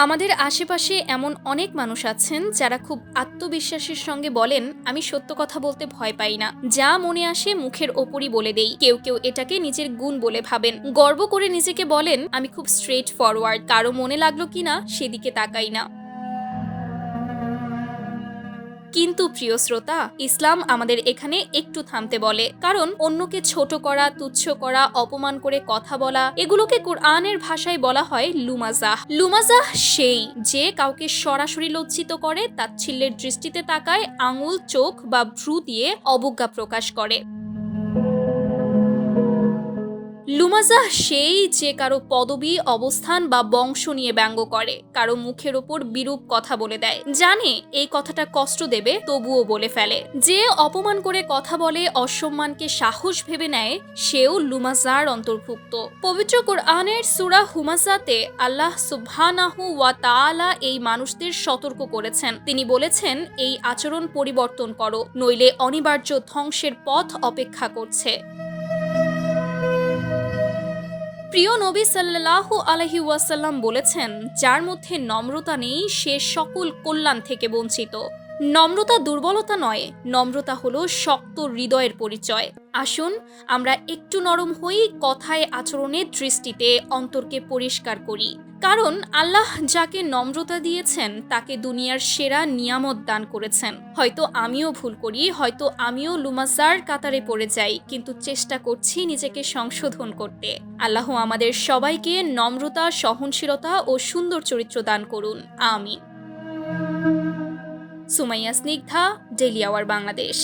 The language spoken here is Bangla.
আমাদের আশেপাশে এমন অনেক মানুষ আছেন যারা খুব আত্মবিশ্বাসের সঙ্গে বলেন, আমি সত্য কথা বলতে ভয় পাই না, যা মনে আসে মুখের ওপরই বলে দেই। কেউ কেউ এটাকে নিজের গুণ বলে ভাবেন, গর্ব করে নিজেকে বলেন, আমি খুব স্ট্রেট ফরওয়ার্ড, কারো মনে লাগলো কিনা সেদিকে তাকাই না। কিন্তু প্রিয় শ্রোতা, ইসলাম আমাদের এখানে একটু থামতে বলে, কারণ অন্যকে ছোট করা, তুচ্ছ করা, অপমান করে কথা বলা, এগুলোকে কোরআনের ভাষায় বলা হয় লুমাজাহ। লুমাজাহ সেই যে কাউকে সরাসরি লজ্জিত করে, তাচ্ছিল্যের দৃষ্টিতে তাকায়, আঙুল, চোখ বা ভ্রু দিয়ে অবজ্ঞা প্রকাশ করে। লুমাজাহ সেই যে কারো পদবি, অবস্থান বা বংশ নিয়ে ব্যঙ্গ করে, কারো মুখের ওপর বিরূপ কথা বলে দেয়, জানে এই কথাটা কষ্ট দেবে তবুও বলে ফেলে। যে অপমান করে কথা বলে, অসম্মানকে সাহস ভেবে নেয়, সেও লুমাজার অন্তর্ভুক্ত। পবিত্র কোরআনের সূরা হুমাজাতে আল্লাহ সুবহানাহু ওয়া তাআলা এই মানুষদের সতর্ক করেছেন। তিনি বলেছেন, এই আচরণ পরিবর্তন করো, নইলে অনিবার্য ধ্বংসের পথ অপেক্ষা করছে। প্রিয় নবী সাল্লাল্লাহু আলাইহি ওয়াসাল্লাম বলেছেন, যার মধ্যে নম্রতা নেই সে সকল কল্যাণ থেকে বঞ্চিত। নম্রতা দুর্বলতা নয়, নম্রতা হলো শক্ত হৃদয়ের পরিচয়। আসুন আমরা একটু নরম হই, কথায়, আচরণে, দৃষ্টিতে অন্তরকে পরিষ্কার করি। কারণ আল্লাহ যাকে নম্রতা দিয়েছেন তাকে দুনিয়ার সেরা নিয়ামত দান করেছেন। হয়তো আমিও ভুল করি, হয়তো আমিও লুমাজার কাতারে পড়ে যাই, কিন্তু চেষ্টা করছি নিজেকে সংশোধন করতে। আল্লাহ আমাদের সবাইকে নম্রতা, সহনশীলতা ও সুন্দর চরিত্র দান করুন। আমিন। Sumaiya Snigdha, daily our Bangladesh.